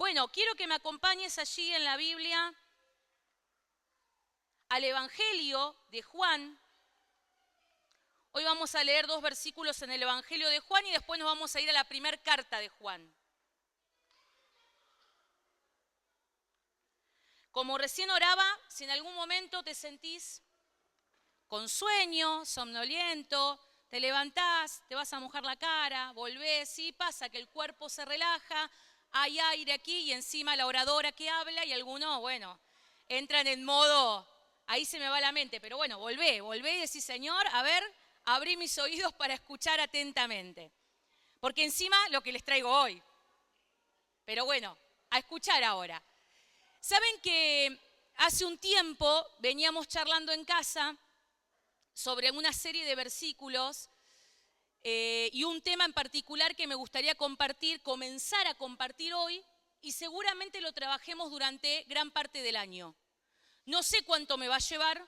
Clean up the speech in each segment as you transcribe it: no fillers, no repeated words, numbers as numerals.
Bueno, quiero que me acompañes allí en la Biblia al Evangelio de Juan. Hoy vamos a leer 2 versículos en el Evangelio de Juan y después nos vamos a ir a la primera carta de Juan. Como recién oraba, si en algún momento te sentís con sueño, somnoliento, te levantás, te vas a mojar la cara, volvés, sí, pasa que el cuerpo se relaja, hay aire aquí y encima la oradora que habla y algunos, bueno, entran en modo, ahí se me va la mente, pero bueno, volvé y decís, Señor, a ver, abrí mis oídos para escuchar atentamente. Porque encima lo que les traigo hoy. Pero bueno, a escuchar ahora. Saben que hace un tiempo veníamos charlando en casa sobre una serie de versículos y un tema en particular que me gustaría comenzar a compartir hoy y seguramente lo trabajemos durante gran parte del año. No sé cuánto me va a llevar.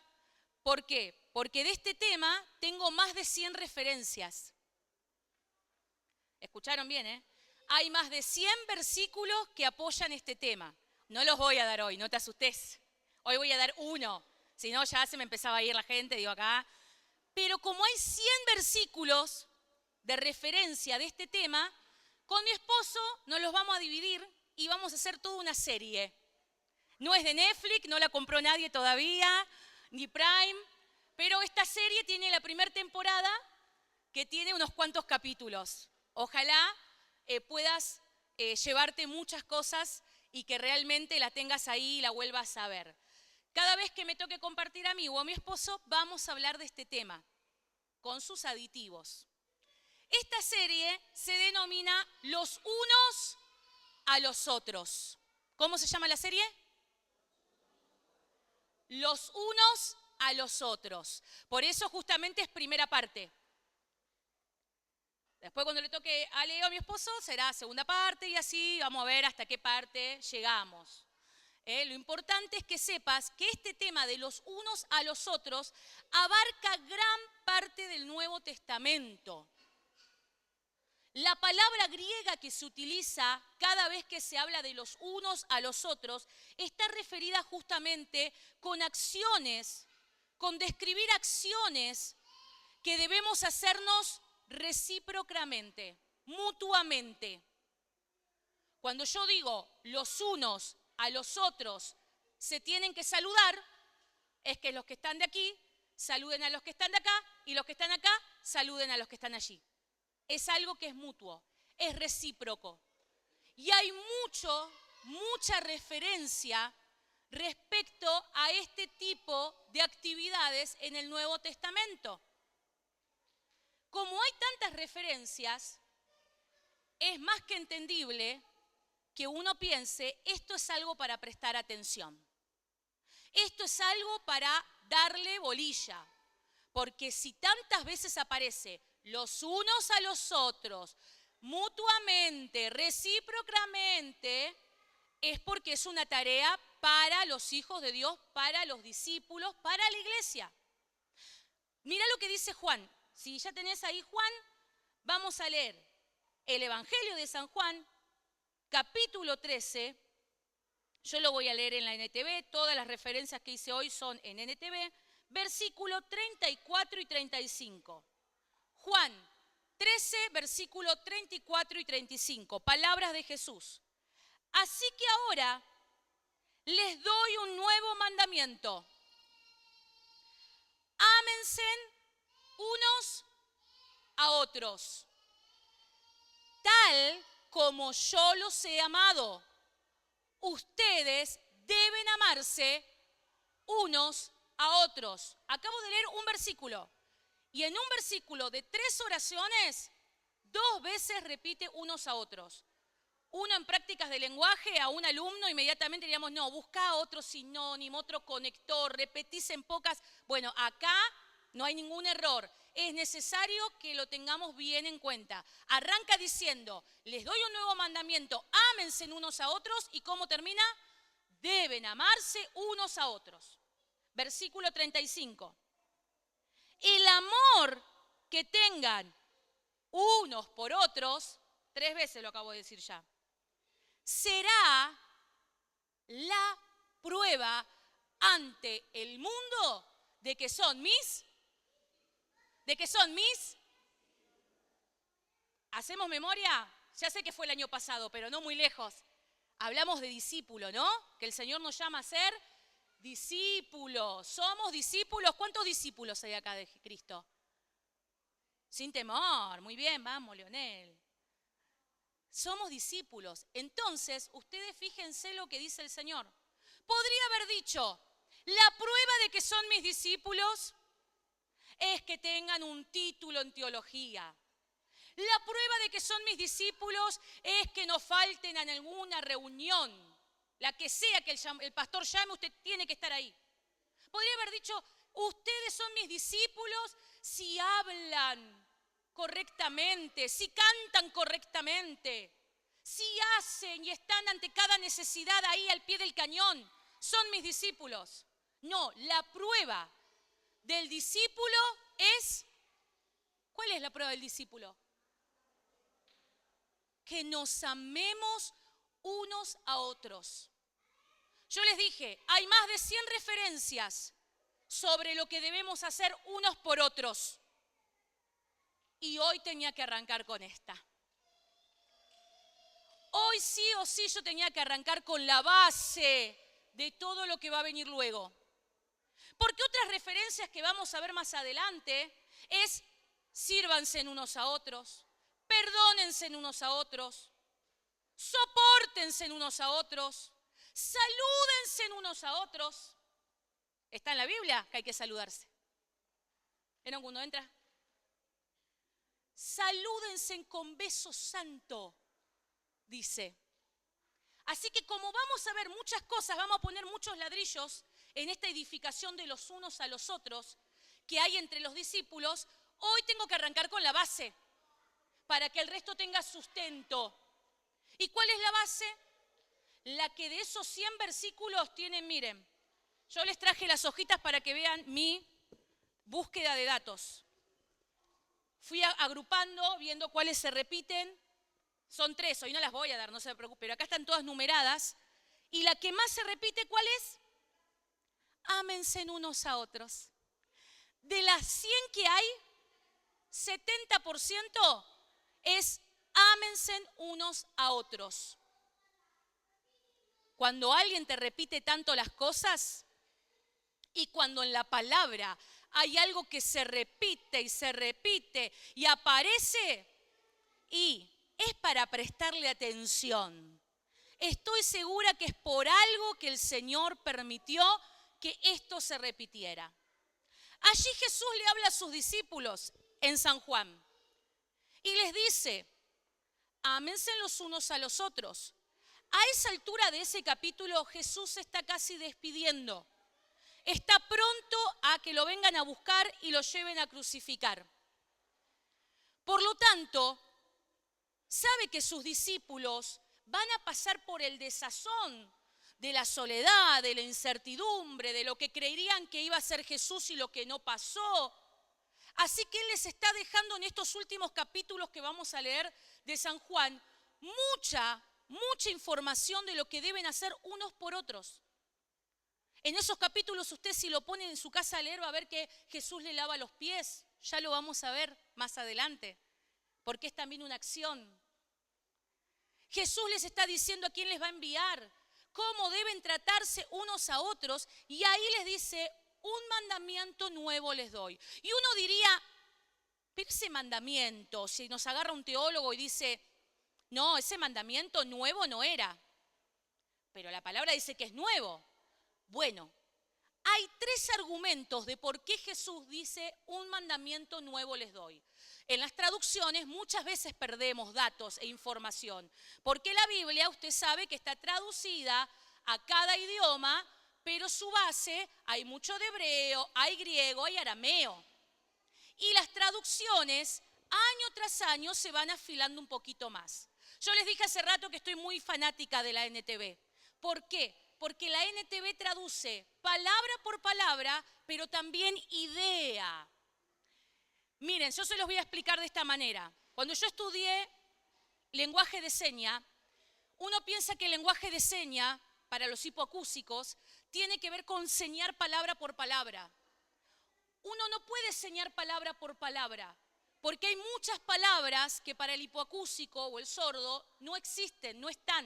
¿Por qué? Porque de este tema tengo más de 100 referencias. ¿Escucharon bien, eh? Hay más de 100 versículos que apoyan este tema. No los voy a dar hoy, no te asustes. Hoy voy a dar uno, si no ya se me empezaba a ir la gente, digo acá. Pero como hay 100 versículos de referencia de este tema, con mi esposo nos los vamos a dividir y vamos a hacer toda una serie. No es de Netflix, no la compró nadie todavía, ni Prime, pero esta serie tiene la primera temporada que tiene unos cuantos capítulos. Ojalá puedas llevarte muchas cosas y que realmente la tengas ahí y la vuelvas a ver. Cada vez que me toque compartir a mí o a mi esposo, vamos a hablar de este tema, con sus aditivos. Esta serie se denomina Los unos a los otros. ¿Cómo se llama la serie? Los unos a los otros. Por eso justamente es primera parte. Después cuando le toque a Leo, a mi esposo, será segunda parte y así vamos a ver hasta qué parte llegamos. Lo importante es que sepas que este tema de los unos a los otros abarca gran parte del Nuevo Testamento. La palabra griega que se utiliza cada vez que se habla de los unos a los otros está referida justamente con acciones, con describir acciones que debemos hacernos recíprocamente, mutuamente. Cuando yo digo los unos a los otros se tienen que saludar, es que los que están de aquí saluden a los que están de acá y los que están acá saluden a los que están allí. Es algo que es mutuo, es recíproco. Y hay mucha referencia respecto a este tipo de actividades en el Nuevo Testamento. Como hay tantas referencias, es más que entendible que uno piense, esto es algo para prestar atención. Esto es algo para darle bolilla. Porque si tantas veces aparece los unos a los otros, mutuamente, recíprocamente, es porque es una tarea para los hijos de Dios, para los discípulos, para la iglesia. Mira lo que dice Juan. Si ya tenés ahí Juan, vamos a leer el Evangelio de San Juan, capítulo 13. Yo lo voy a leer en la NTV, todas las referencias que hice hoy son en NTV, versículo 34 y 35. Juan 13, versículo 34 y 35, palabras de Jesús. Así que ahora les doy un nuevo mandamiento. Ámense unos a otros, tal como yo los he amado. Ustedes deben amarse unos a otros. Acabo de leer un versículo. Y en un versículo de 3 oraciones, 2 veces repite unos a otros. Uno en prácticas de lenguaje a un alumno, inmediatamente diríamos, no, busca otro sinónimo, otro conector, repetís en pocas. Bueno, acá no hay ningún error. Es necesario que lo tengamos bien en cuenta. Arranca diciendo, les doy un nuevo mandamiento, ámense unos a otros. ¿Y cómo termina? Deben amarse unos a otros. Versículo 35. El amor que tengan unos por otros, 3 veces lo acabo de decir ya, será la prueba ante el mundo de que son mis. ¿Hacemos memoria? Ya sé que fue el año pasado, pero no muy lejos. Hablamos de discípulo, ¿no? Que el Señor nos llama a ser discípulos. Somos discípulos. ¿Cuántos discípulos hay acá de Cristo? Sin temor. Muy bien, vamos, Leonel. Somos discípulos. Entonces, ustedes fíjense lo que dice el Señor. Podría haber dicho, la prueba de que son mis discípulos es que tengan un título en teología. La prueba de que son mis discípulos es que no falten en alguna reunión. La que sea que el pastor llame, usted tiene que estar ahí. Podría haber dicho, ustedes son mis discípulos si hablan correctamente, si cantan correctamente, si hacen y están ante cada necesidad ahí al pie del cañón. Son mis discípulos. No, la prueba del discípulo es, ¿cuál es la prueba del discípulo? Que nos amemos unos a otros. Yo les dije, hay más de 100 referencias sobre lo que debemos hacer unos por otros. Y hoy tenía que arrancar con esta. Hoy sí o sí yo tenía que arrancar con la base de todo lo que va a venir luego. Porque otras referencias que vamos a ver más adelante es sírvanse en unos a otros, perdónense en unos a otros, sopórtense en unos a otros, salúdense en unos a otros. Está en la Biblia que hay que saludarse. ¿Vieron cuando entra? Salúdense con beso santo, dice. Así que como vamos a ver muchas cosas, vamos a poner muchos ladrillos en esta edificación de los unos a los otros que hay entre los discípulos, hoy tengo que arrancar con la base para que el resto tenga sustento. ¿Y cuál es la base? La que de esos 100 versículos tienen, miren, yo les traje las hojitas para que vean mi búsqueda de datos. Fui agrupando, viendo cuáles se repiten. Son 3, hoy no las voy a dar, no se preocupen, pero acá están todas numeradas. Y la que más se repite, ¿cuál es? Ámense unos a otros. De las 100 que hay, 70% es ámense unos a otros. Cuando alguien te repite tanto las cosas y cuando en la palabra hay algo que se repite y aparece y es para prestarle atención. Estoy segura que es por algo que el Señor permitió que esto se repitiera. Allí Jesús le habla a sus discípulos en San Juan y les dice, ámense los unos a los otros. A esa altura de ese capítulo Jesús se está casi despidiendo. Está pronto a que lo vengan a buscar y lo lleven a crucificar. Por lo tanto, sabe que sus discípulos van a pasar por el desazón de la soledad, de la incertidumbre, de lo que creerían que iba a ser Jesús y lo que no pasó. Así que Él les está dejando en estos últimos capítulos que vamos a leer de San Juan mucha información de lo que deben hacer unos por otros. En esos capítulos usted si lo pone en su casa a leer va a ver que Jesús le lava los pies. Ya lo vamos a ver más adelante, porque es también una acción. Jesús les está diciendo a quién les va a enviar, cómo deben tratarse unos a otros, y ahí les dice, un mandamiento nuevo les doy. Y uno diría, pero ese mandamiento, si nos agarra un teólogo y dice, no, ese mandamiento nuevo no era, pero la palabra dice que es nuevo. Bueno, hay 3 argumentos de por qué Jesús dice, un mandamiento nuevo les doy. En las traducciones muchas veces perdemos datos e información, porque la Biblia usted sabe que está traducida a cada idioma, pero su base, hay mucho de hebreo, hay griego, hay arameo. Y las traducciones año tras año se van afilando un poquito más. Yo les dije hace rato que estoy muy fanática de la NTV. ¿Por qué? Porque la NTV traduce palabra por palabra, pero también idea. Miren, yo se los voy a explicar de esta manera. Cuando yo estudié lenguaje de señas, Uno piensa que el lenguaje de seña para los hipoacúsicos tiene que ver con señar palabra por palabra. Uno no puede señar palabra por palabra, porque hay muchas palabras que para el hipoacúsico o el sordo no existen, no están.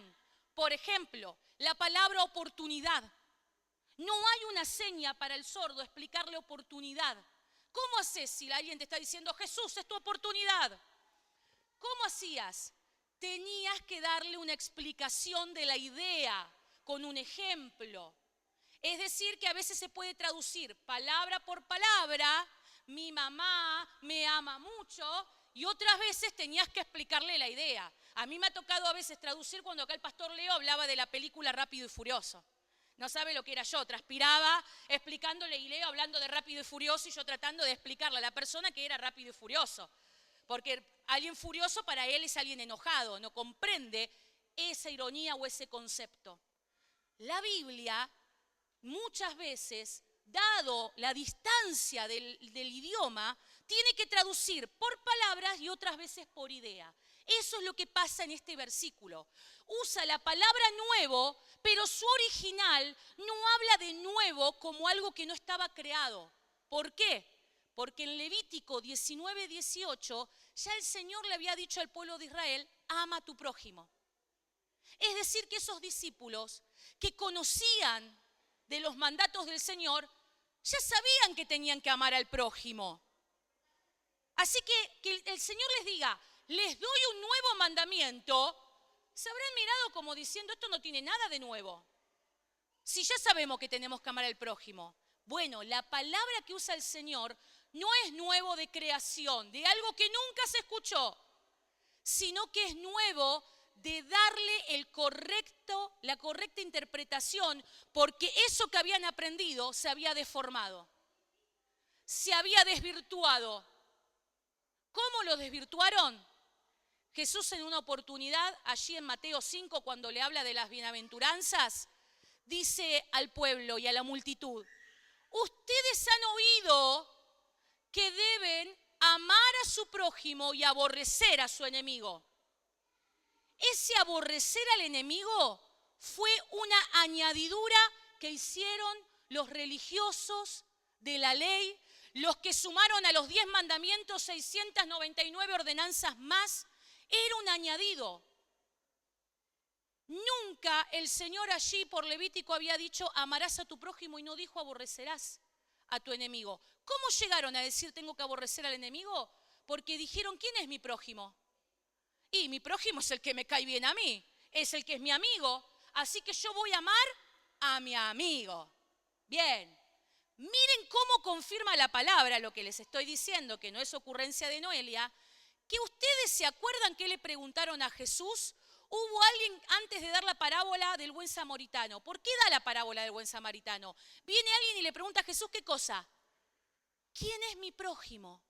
Por ejemplo, la palabra oportunidad. No hay una seña para el sordo explicarle oportunidad. ¿Cómo haces si alguien te está diciendo, Jesús, es tu oportunidad? ¿Cómo hacías? Tenías que darle una explicación de la idea con un ejemplo. Es decir, que a veces se puede traducir palabra por palabra, mi mamá me ama mucho, y otras veces tenías que explicarle la idea. A mí me ha tocado a veces traducir cuando acá el pastor Leo hablaba de la película Rápido y Furioso. No sabe lo que era yo, transpiraba explicándole y Leo hablando de Rápido y Furioso y yo tratando de explicarle a la persona que era Rápido y Furioso. Porque alguien furioso para él es alguien enojado, no comprende esa ironía o ese concepto. La Biblia muchas veces, dado la distancia del idioma, tiene que traducir por palabras y otras veces por idea. Eso es lo que pasa en este versículo. Usa la palabra nuevo, pero su original no habla de nuevo como algo que no estaba creado. ¿Por qué? Porque en Levítico 19:18 ya el Señor le había dicho al pueblo de Israel, ama a tu prójimo. Es decir, que esos discípulos que conocían de los mandatos del Señor, ya sabían que tenían que amar al prójimo. Así que el Señor les diga, les doy un nuevo mandamiento, se habrán mirado como diciendo, esto no tiene nada de nuevo. Si ya sabemos que tenemos que amar al prójimo. Bueno, la palabra que usa el Señor no es nuevo de creación, de algo que nunca se escuchó, sino que es nuevo de darle la correcta interpretación, porque eso que habían aprendido se había deformado, se había desvirtuado. ¿Cómo lo desvirtuaron? Jesús en una oportunidad, allí en Mateo 5, cuando le habla de las bienaventuranzas, dice al pueblo y a la multitud, ustedes han oído que deben amar a su prójimo y aborrecer a su enemigo. Ese aborrecer al enemigo fue una añadidura que hicieron los religiosos de la ley, los que sumaron a los 10 mandamientos 699 ordenanzas más, era un añadido. Nunca el Señor allí por Levítico había dicho amarás a tu prójimo y no dijo aborrecerás a tu enemigo. ¿Cómo llegaron a decir tengo que aborrecer al enemigo? Porque dijeron ¿quién es mi prójimo? Y mi prójimo es el que me cae bien a mí, es el que es mi amigo, así que yo voy a amar a mi amigo. Bien, miren cómo confirma la palabra lo que les estoy diciendo, que no es ocurrencia de Noelia, que ustedes se acuerdan que le preguntaron a Jesús, hubo alguien antes de dar la parábola del buen samaritano. ¿Por qué da la parábola del buen samaritano? Viene alguien y le pregunta a Jesús, ¿qué cosa? ¿Quién es mi prójimo?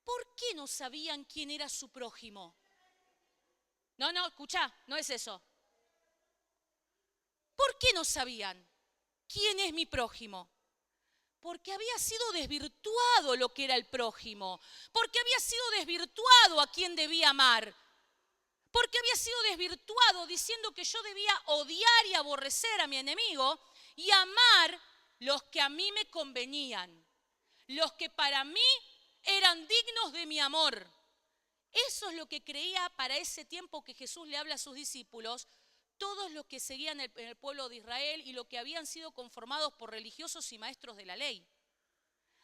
¿Por qué no sabían quién era su prójimo? No, escuchá, no es eso. ¿Por qué no sabían quién es mi prójimo? Porque había sido desvirtuado lo que era el prójimo. Porque había sido desvirtuado a quien debía amar. Porque había sido desvirtuado diciendo que yo debía odiar y aborrecer a mi enemigo y amar los que a mí me convenían. Los que para mí eran dignos de mi amor. Eso es lo que creía para ese tiempo que Jesús le habla a sus discípulos, todos los que seguían el pueblo de Israel y los que habían sido conformados por religiosos y maestros de la ley.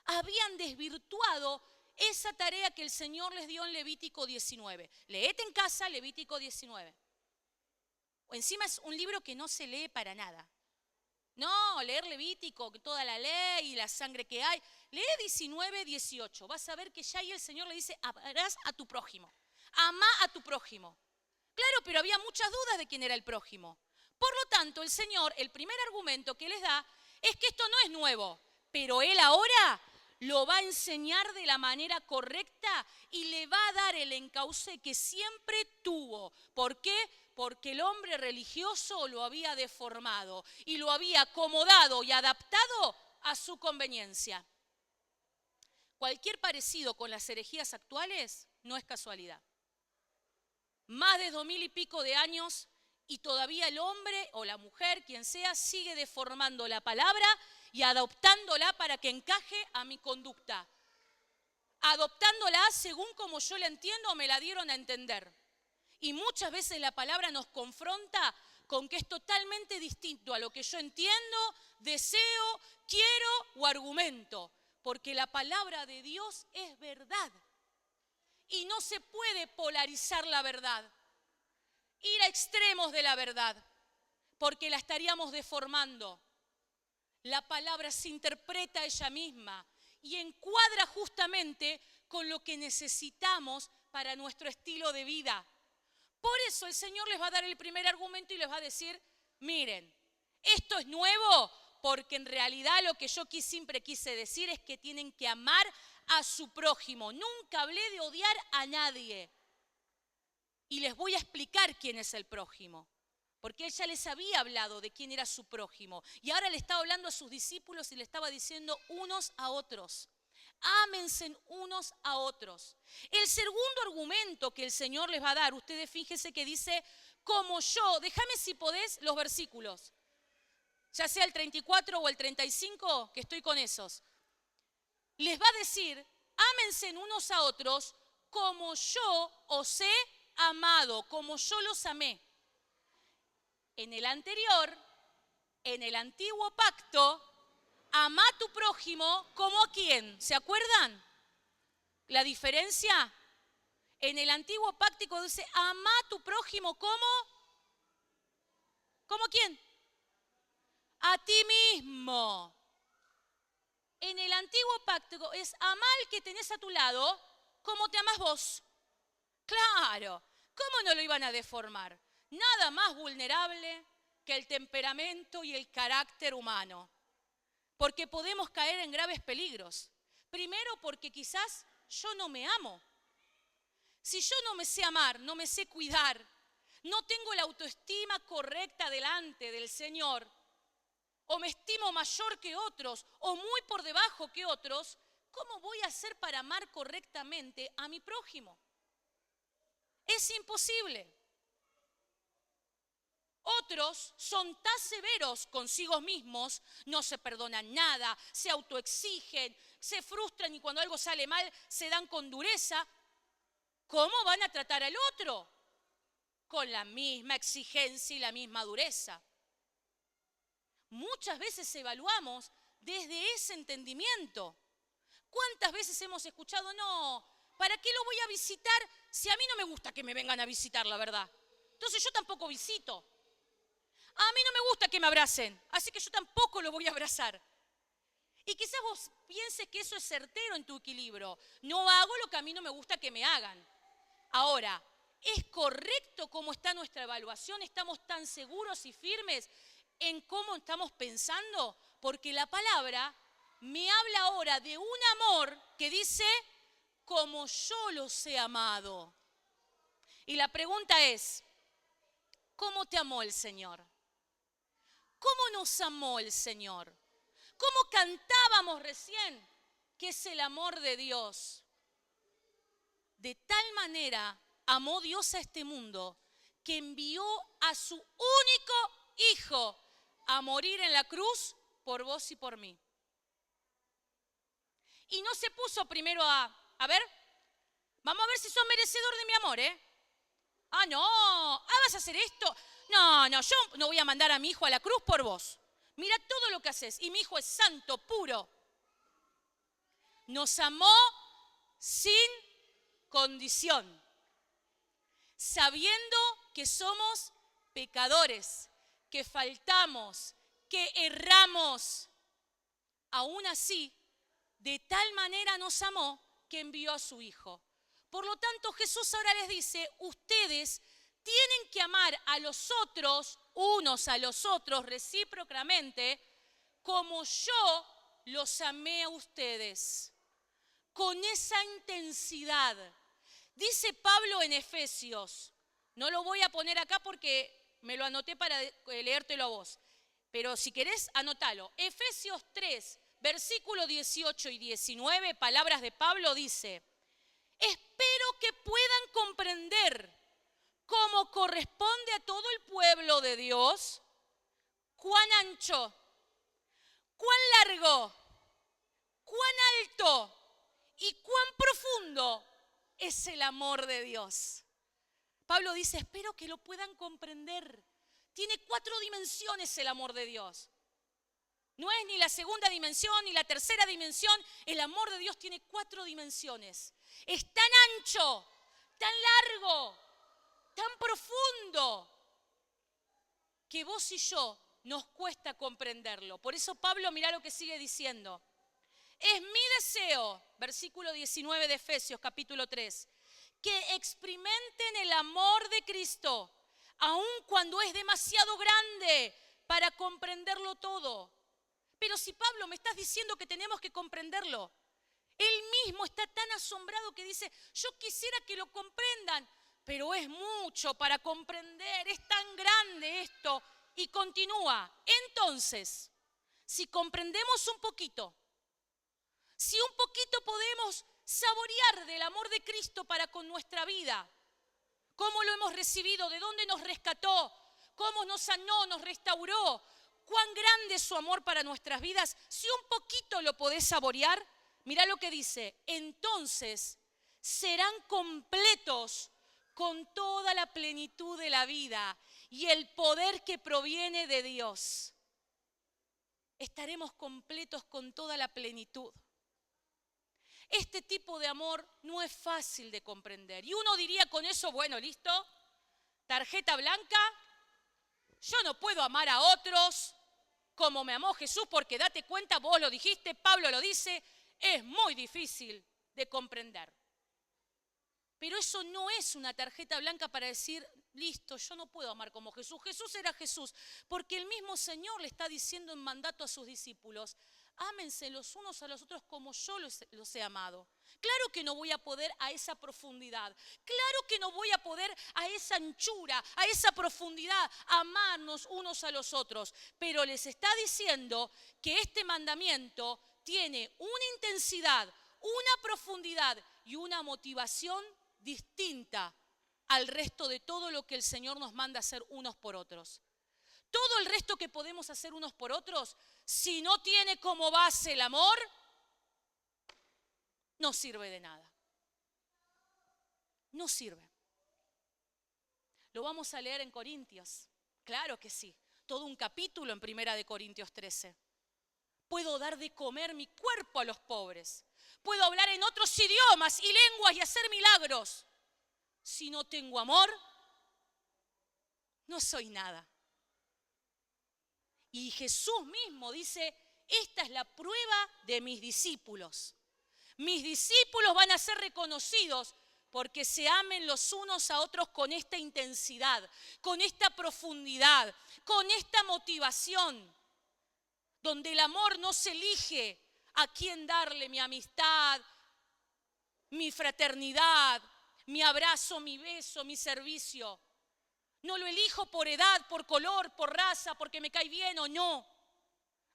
Habían desvirtuado esa tarea que el Señor les dio en Levítico 19. Leete en casa Levítico 19. Encima es un libro que no se lee para nada. No, leer Levítico, toda la ley y la sangre que hay. Lee 19, 18. Vas a ver que ya ahí el Señor le dice, amarás a tu prójimo. Amá a tu prójimo. Claro, pero había muchas dudas de quién era el prójimo. Por lo tanto, el Señor, el primer argumento que les da es que esto no es nuevo, pero Él ahora lo va a enseñar de la manera correcta y le va a dar el encauce que siempre tuvo. ¿Por qué? Porque el hombre religioso lo había deformado y lo había acomodado y adaptado a su conveniencia. Cualquier parecido con las herejías actuales no es casualidad. más de 2000 y pico de años, y todavía el hombre o la mujer, quien sea, sigue deformando la palabra y adoptándola para que encaje a mi conducta. Adoptándola según como yo la entiendo o me la dieron a entender. Y muchas veces la palabra nos confronta con que es totalmente distinto a lo que yo entiendo, deseo, quiero o argumento. Porque la palabra de Dios es verdad. Y no se puede polarizar la verdad. Ir a extremos de la verdad. Porque la estaríamos deformando. La palabra se interpreta ella misma y encuadra justamente con lo que necesitamos para nuestro estilo de vida. Por eso el Señor les va a dar el primer argumento y les va a decir, miren, esto es nuevo porque en realidad lo que yo siempre quise decir es que tienen que amar a su prójimo. Nunca hablé de odiar a nadie. Y les voy a explicar quién es el prójimo. Porque Él ya les había hablado de quién era su prójimo. Y ahora le estaba hablando a sus discípulos y le estaba diciendo unos a otros. Ámense unos a otros. El segundo argumento que el Señor les va a dar, ustedes fíjense que dice, como yo, déjame si podés los versículos. Ya sea el 34 o el 35, que estoy con esos. Les va a decir, ámense unos a otros como yo os he amado, como yo los amé. En el anterior, en el antiguo pacto, ama a tu prójimo como a quién. ¿Se acuerdan? ¿La diferencia? En el antiguo pacto dice, ama a tu prójimo como. ¿Cómo quién? A ti mismo. En el antiguo pacto es ama al que tenés a tu lado como te amás vos. Claro, ¿cómo no lo iban a deformar? Nada más vulnerable que el temperamento y el carácter humano. Porque podemos caer en graves peligros. Primero porque quizás yo no me amo. Si yo no me sé amar, no me sé cuidar, no tengo la autoestima correcta delante del Señor, o me estimo mayor que otros, o muy por debajo que otros, ¿cómo voy a hacer para amar correctamente a mi prójimo? Es imposible. Otros son tan severos consigo mismos, no se perdonan nada, se autoexigen, se frustran y cuando algo sale mal se dan con dureza. ¿Cómo van a tratar al otro? Con la misma exigencia y la misma dureza. Muchas veces evaluamos desde ese entendimiento. ¿Cuántas veces hemos escuchado, no, ¿para qué lo voy a visitar si a mí no me gusta que me vengan a visitar, la verdad? Entonces yo tampoco visito. A mí no me gusta que me abracen, así que yo tampoco lo voy a abrazar. Y quizás vos pienses que eso es certero en tu equilibrio. No hago lo que a mí no me gusta que me hagan. Ahora, ¿es correcto cómo está nuestra evaluación? ¿Estamos tan seguros y firmes en cómo estamos pensando? Porque la palabra me habla ahora de un amor que dice, como yo los he amado. Y la pregunta es, ¿cómo te amó el Señor? ¿Cómo nos amó el Señor? ¿Cómo cantábamos recién? Que es el amor de Dios. De tal manera amó Dios a este mundo que envió a su único Hijo a morir en la cruz por vos y por mí. Y no se puso primero a ver, vamos a ver si sos merecedor de mi amor, ¿eh? Ah, no, ¿vas a hacer esto? No, yo no voy a mandar a mi hijo a la cruz por vos. Mira todo lo que haces. Y mi hijo es santo, puro. Nos amó sin condición, sabiendo que somos pecadores, que faltamos, que erramos. Aún así, de tal manera nos amó que envió a su Hijo. Por lo tanto, Jesús ahora les dice, ustedes tienen que amar a los otros, unos a los otros, recíprocamente, como yo los amé a ustedes. Con esa intensidad. Dice Pablo en Efesios, no lo voy a poner acá porque me lo anoté para leértelo a vos, pero si querés, anótalo. Efesios 3, versículo 18 y 19, palabras de Pablo, dice, espero que puedan comprender como corresponde a todo el pueblo de Dios, cuán ancho, cuán largo, cuán alto y cuán profundo es el amor de Dios. Pablo dice, espero que lo puedan comprender. Tiene 4 dimensiones el amor de Dios. No es ni la segunda dimensión ni la tercera dimensión. El amor de Dios tiene 4 dimensiones. Es tan ancho, tan largo, tan profundo, que vos y yo nos cuesta comprenderlo. Por eso Pablo, mirá lo que sigue diciendo. Es mi deseo, versículo 19 de Efesios, capítulo 3, que experimenten el amor de Cristo, aun cuando es demasiado grande para comprenderlo todo. Pero si Pablo me estás diciendo que tenemos que comprenderlo, él mismo está tan asombrado que dice, yo quisiera que lo comprendan, pero es mucho para comprender, es tan grande esto. Y continúa, entonces, si comprendemos un poquito, si un poquito podemos saborear del amor de Cristo para con nuestra vida, cómo lo hemos recibido, de dónde nos rescató, cómo nos sanó, nos restauró, cuán grande es su amor para nuestras vidas, si un poquito lo podés saborear, mirá lo que dice, entonces serán completos con toda la plenitud de la vida y el poder que proviene de Dios. Estaremos completos con toda la plenitud. Este tipo de amor no es fácil de comprender. Y uno diría con eso, bueno, listo, tarjeta blanca, yo no puedo amar a otros como me amó Jesús, porque date cuenta, vos lo dijiste, Pablo lo dice, es muy difícil de comprender. Pero eso no es una tarjeta blanca para decir, listo, yo no puedo amar como Jesús. Jesús era Jesús, porque el mismo Señor le está diciendo en mandato a sus discípulos, ámense los unos a los otros como yo los he amado. Claro que no voy a poder a esa profundidad, claro que no voy a poder a esa anchura, a esa profundidad, amarnos unos a los otros, pero les está diciendo que este mandamiento tiene una intensidad, una profundidad y una motivación distinta al resto de todo lo que el Señor nos manda hacer unos por otros. Todo el resto que podemos hacer unos por otros, si no tiene como base el amor, no sirve de nada. No sirve. Lo vamos a leer en Corintios. Claro que sí. Todo un capítulo en 1 Corintios 13. Puedo dar de comer mi cuerpo a los pobres. Puedo hablar en otros idiomas y lenguas y hacer milagros. Si no tengo amor, no soy nada. Y Jesús mismo dice, esta es la prueba de mis discípulos. Mis discípulos van a ser reconocidos porque se amen los unos a otros con esta intensidad, con esta profundidad, con esta motivación, donde el amor no se elige a quién darle mi amistad, mi fraternidad, mi abrazo, mi beso, mi servicio. No lo elijo por edad, por color, por raza, porque me cae bien o no.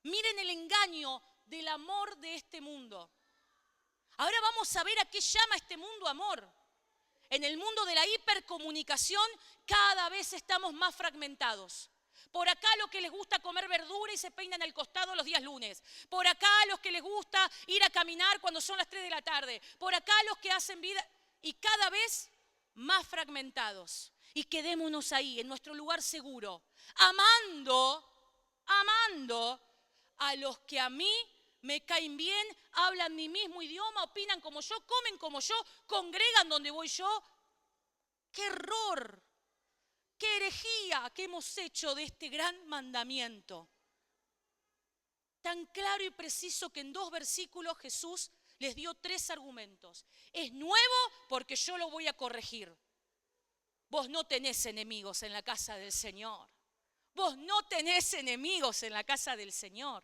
Miren el engaño del amor de este mundo. Ahora vamos a ver a qué llama este mundo amor. En el mundo de la hipercomunicación cada vez estamos más fragmentados. Por acá los que les gusta comer verdura y se peinan al costado los días lunes. Por acá los que les gusta ir a caminar cuando son las 3 de la tarde. Por acá los que hacen vida y cada vez más fragmentados. Y quedémonos ahí, en nuestro lugar seguro, amando a los que a mí me caen bien, hablan mi mismo idioma, opinan como yo, comen como yo, congregan donde voy yo. ¡Qué error! ¡Qué herejía que hemos hecho de este gran mandamiento! Tan claro y preciso que en 2 versículos Jesús les dio 3 argumentos. Es nuevo porque yo lo voy a corregir. Vos no tenés enemigos en la casa del Señor. Vos no tenés enemigos en la casa del Señor.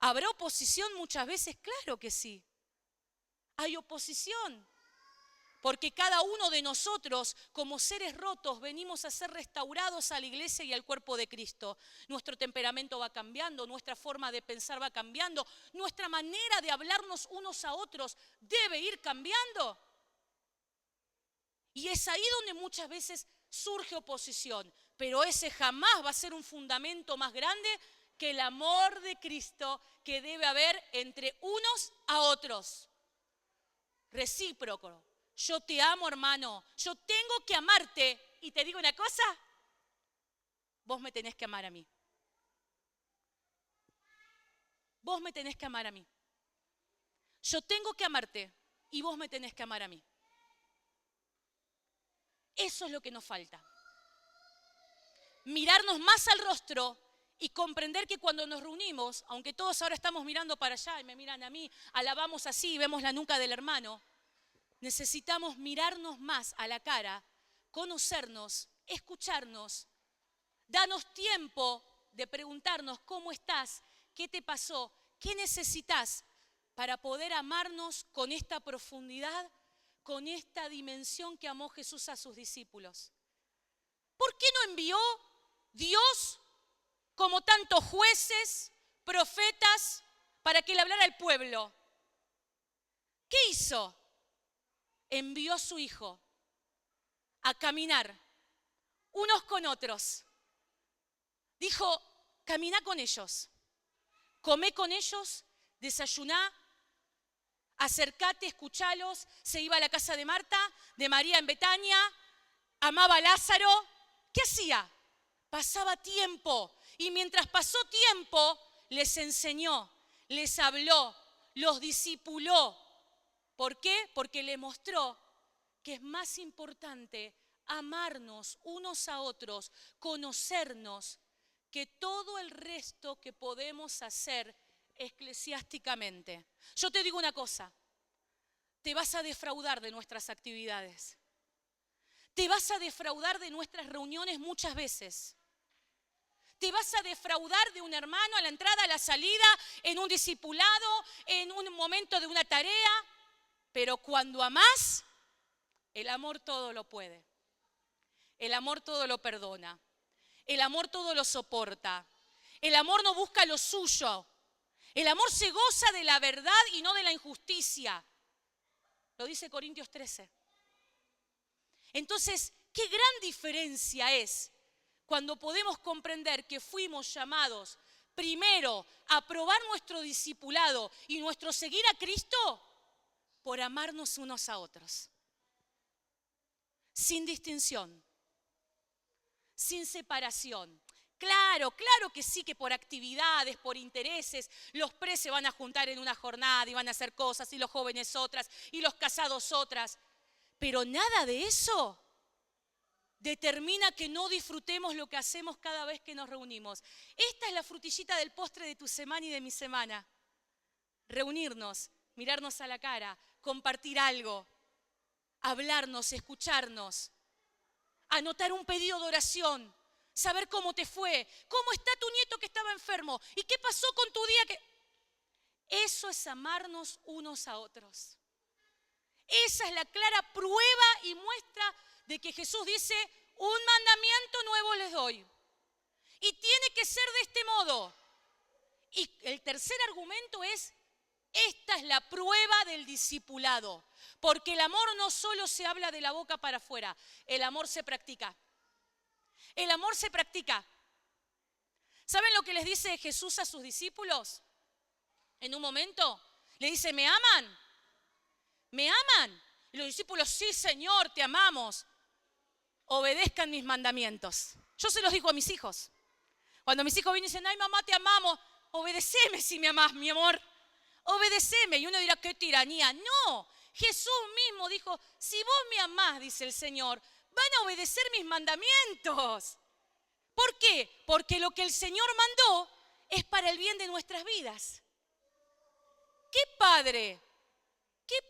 ¿Habrá oposición muchas veces? Claro que sí. Hay oposición. Porque cada uno de nosotros, como seres rotos, venimos a ser restaurados a la iglesia y al cuerpo de Cristo. Nuestro temperamento va cambiando, nuestra forma de pensar va cambiando, nuestra manera de hablarnos unos a otros debe ir cambiando. Y es ahí donde muchas veces surge oposición, pero ese jamás va a ser un fundamento más grande que el amor de Cristo que debe haber entre unos a otros. Recíproco. Yo te amo, hermano. Yo tengo que amarte. Y te digo una cosa, vos me tenés que amar a mí. Vos me tenés que amar a mí. Yo tengo que amarte y vos me tenés que amar a mí. Eso es lo que nos falta. Mirarnos más al rostro y comprender que cuando nos reunimos, aunque todos ahora estamos mirando para allá y me miran a mí, alabamos así y vemos la nuca del hermano, necesitamos mirarnos más a la cara, conocernos, escucharnos, darnos tiempo de preguntarnos cómo estás, qué te pasó, qué necesitas para poder amarnos con esta profundidad, con esta dimensión que amó Jesús a sus discípulos. ¿Por qué no envió Dios como tantos jueces, profetas, para que le hablara al pueblo? ¿Qué hizo? Envió a su Hijo a caminar unos con otros. Dijo, caminá con ellos, comé con ellos, desayuná, acercate, escuchalos. Se iba a la casa de Marta, de María en Betania, amaba a Lázaro. ¿Qué hacía? Pasaba tiempo. Y mientras pasó tiempo, les enseñó, les habló, los discipuló. ¿Por qué? Porque le mostró que es más importante amarnos unos a otros, conocernos, que todo el resto que podemos hacer eclesiásticamente. Yo te digo una cosa, te vas a defraudar de nuestras actividades. Te vas a defraudar de nuestras reuniones muchas veces. Te vas a defraudar de un hermano a la entrada, a la salida, en un discipulado, en un momento de una tarea. Pero cuando amás, el amor todo lo puede. El amor todo lo perdona. El amor todo lo soporta. El amor no busca lo suyo. El amor se goza de la verdad y no de la injusticia. Lo dice Corintios 13. Entonces, qué gran diferencia es cuando podemos comprender que fuimos llamados primero a probar nuestro discipulado y nuestro seguir a Cristo por amarnos unos a otros. Sin distinción, sin separación. Claro que sí, que por actividades, por intereses, los pres se van a juntar en una jornada y van a hacer cosas, y los jóvenes otras, y los casados otras. Pero nada de eso determina que no disfrutemos lo que hacemos cada vez que nos reunimos. Esta es la frutillita del postre de tu semana y de mi semana. Reunirnos, mirarnos a la cara, compartir algo, hablarnos, escucharnos, anotar un pedido de oración, saber cómo te fue, cómo está tu nieto que estaba enfermo y qué pasó con tu día que... Eso es amarnos unos a otros. Esa es la clara prueba y muestra de que Jesús dice, un mandamiento nuevo les doy. Y tiene que ser de este modo. Y el tercer argumento es, esta es la prueba del discipulado. Porque el amor no solo se habla de la boca para afuera, el amor se practica. El amor se practica. ¿Saben lo que les dice Jesús a sus discípulos? En un momento le dice, ¿me aman? ¿Me aman? Y los discípulos, sí, Señor, te amamos. Obedezcan mis mandamientos. Yo se los digo a mis hijos. Cuando mis hijos vienen y dicen, ay, mamá, te amamos. Obedeceme si me amás, mi amor. Obedeceme. Y uno dirá, qué tiranía. No, Jesús mismo dijo, si vos me amás, dice el Señor, van a obedecer mis mandamientos. ¿Por qué? Porque lo que el Señor mandó es para el bien de nuestras vidas. ¿Qué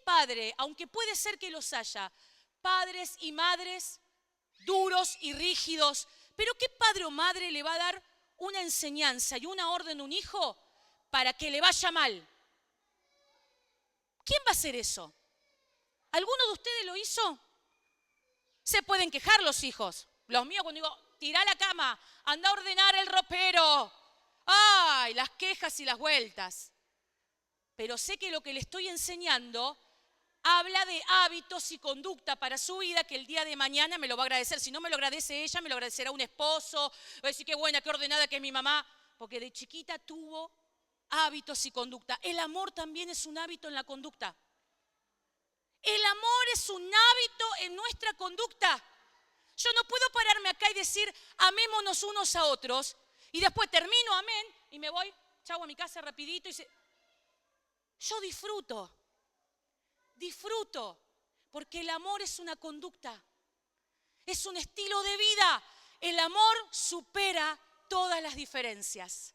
padre, aunque puede ser que los haya, padres y madres duros y rígidos, pero qué padre o madre le va a dar una enseñanza y una orden a un hijo para que le vaya mal? ¿Quién va a hacer eso? ¿Alguno de ustedes lo hizo? Se pueden quejar los hijos. Los míos cuando digo, tirá la cama, anda a ordenar el ropero. ¡Ay! Las quejas y las vueltas. Pero sé que lo que le estoy enseñando habla de hábitos y conducta para su vida que el día de mañana me lo va a agradecer. Si no me lo agradece ella, me lo agradecerá un esposo. Va a decir qué buena, qué ordenada que es mi mamá. Porque de chiquita tuvo hábitos y conducta. El amor también es un hábito en la conducta. El amor es un hábito en nuestra conducta. Yo no puedo pararme acá y decir amémonos unos a otros y después termino, amén, y me voy, chau, a mi casa rapidito. Yo disfruto, porque el amor es una conducta, es un estilo de vida. El amor supera todas las diferencias.